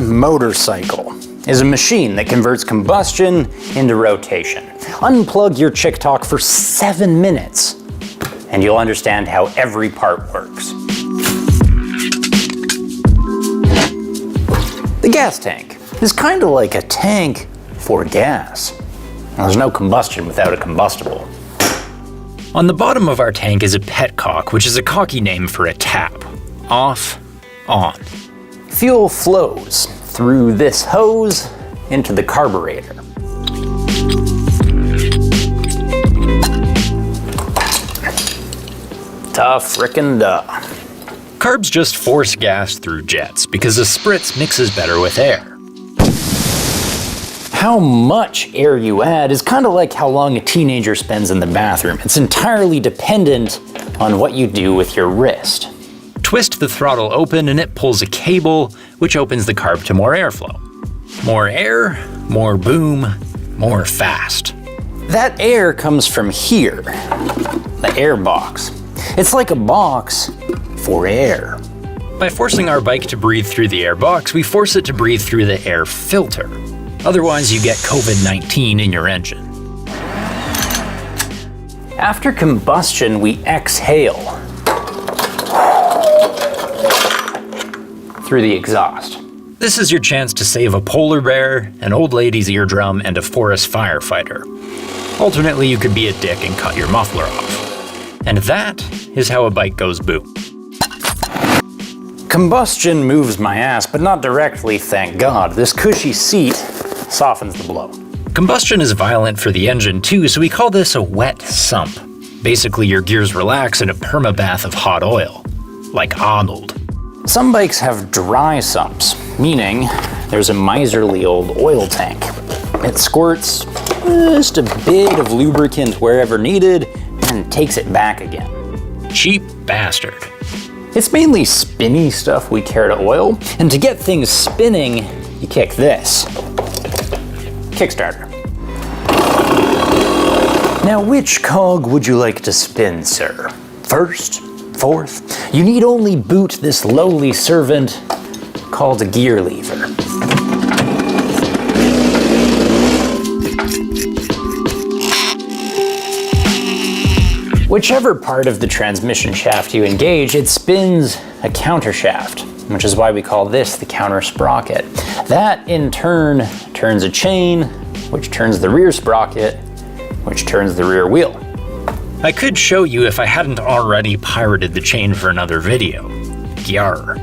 motorcycle is a machine that converts combustion into rotation. Unplug your chick talk for 7 minutes, and you'll understand how every part works. The gas tank is kind of like a tank for gas. There's no combustion without a combustible. On the bottom of our tank is a petcock, which is a cocky name for a tap. Off, on. Fuel flows through this hose into the carburetor. Da frickin' da. Carbs just force gas through jets because the spritz mixes better with air. How much air you add is kind of like how long a teenager spends in the bathroom. It's entirely dependent on what you do with your wrist. Twist the throttle open and it pulls a cable, which opens the carb to more airflow. More air, more boom, more fast. That air comes from here, the air box. It's like a box for air. By forcing our bike to breathe through the air box, we force it to breathe through the air filter. Otherwise, you get COVID-19 in your engine. After combustion, we exhale through the exhaust. This is your chance to save a polar bear, an old lady's eardrum, and a forest firefighter. Alternately, you could be a dick and cut your muffler off. And that is how a bike goes boom. Combustion moves my ass, but not directly, thank God. This cushy seat softens the blow. Combustion is violent for the engine too, so we call this a wet sump. Basically, your gears relax in a permabath of hot oil. Like Arnold. Some bikes have dry sumps, meaning there's a miserly old oil tank. It squirts just a bit of lubricant wherever needed and takes it back again. Cheap bastard. It's mainly spinny stuff we care to oil, and to get things spinning, you kick this. Kickstarter. Now, which cog would you like to spin, sir? First? Fourth? You need only boot this lowly servant called a gear lever. Whichever part of the transmission shaft you engage, it spins a countershaft, which is why we call this the counter sprocket. That, in turn, turns a chain, which turns the rear sprocket, which turns the rear wheel. I could show you if I hadn't already pirated the chain for another video. Yarr.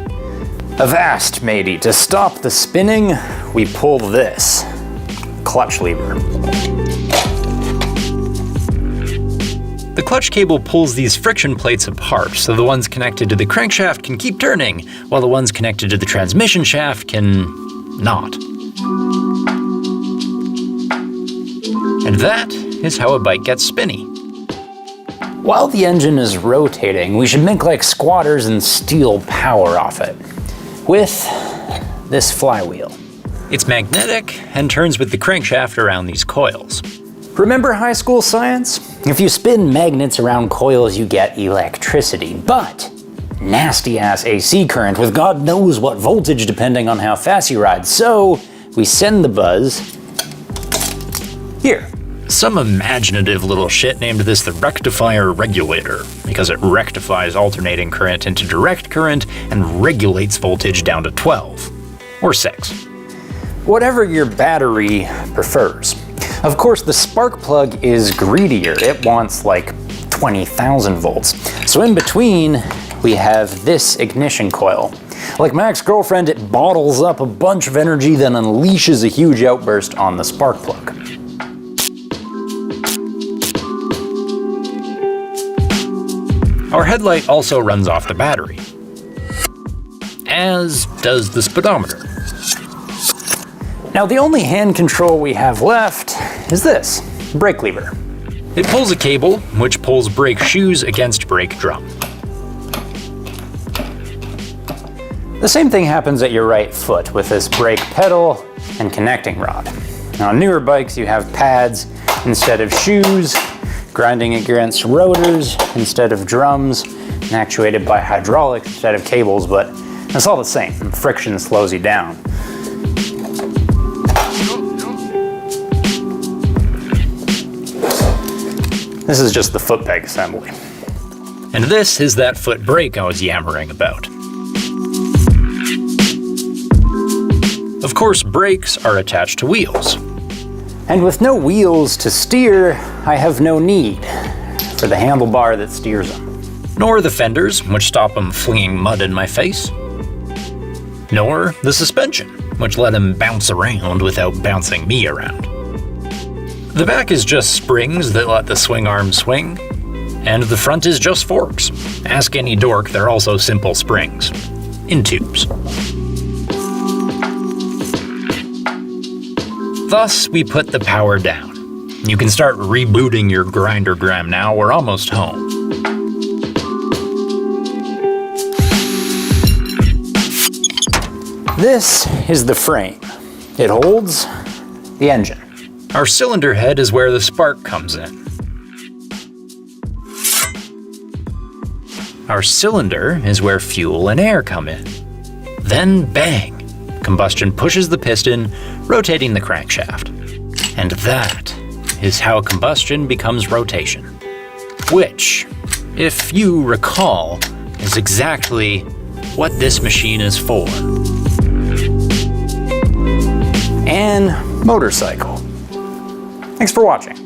Avast, matey. To stop the spinning, we pull this clutch lever. The clutch cable pulls these friction plates apart, so the ones connected to the crankshaft can keep turning, while the ones connected to the transmission shaft can not. And that is how a bike gets spinny. While the engine is rotating, we should make like squatters and steal power off it with this flywheel. It's magnetic and turns with the crankshaft around these coils. Remember high school science? If you spin magnets around coils, you get electricity, but nasty ass AC current with God knows what voltage depending on how fast you ride. So we send the buzz here. Some imaginative little shit named this the rectifier regulator, because it rectifies alternating current into direct current and regulates voltage down to 12, or 6. Whatever your battery prefers. Of course, the spark plug is greedier. It wants like 20,000 volts. So in between, we have this ignition coil. Like my ex-girlfriend, it bottles up a bunch of energy, then unleashes a huge outburst on the spark plug. Our headlight also runs off the battery, as does the speedometer. Now the only hand control we have left is this, brake lever. It pulls a cable, which pulls brake shoes against brake drum. The same thing happens at your right foot with this brake pedal and connecting rod. Now on newer bikes you have pads instead of shoes, grinding against rotors instead of drums, and actuated by hydraulics instead of cables, but it's all the same. Friction slows you down. This is just the foot peg assembly. And this is that foot brake I was yammering about. Of course, brakes are attached to wheels. And with no wheels to steer, I have no need for the handlebar that steers them. Nor the fenders, which stop them flinging mud in my face. Nor the suspension, which let him bounce around without bouncing me around. The back is just springs that let the swing arm swing, and the front is just forks. Ask any dork, they're also simple springs. In tubes. Thus, we put the power down. You can start rebooting your grindergram now, we're almost home. This is the frame. It holds the engine. Our cylinder head is where the spark comes in. Our cylinder is where fuel and air come in. Then bang! Combustion pushes the piston, rotating the crankshaft. And that is how combustion becomes rotation. Which, if you recall, is exactly what this machine is for. And motorcycle. Thanks for watching.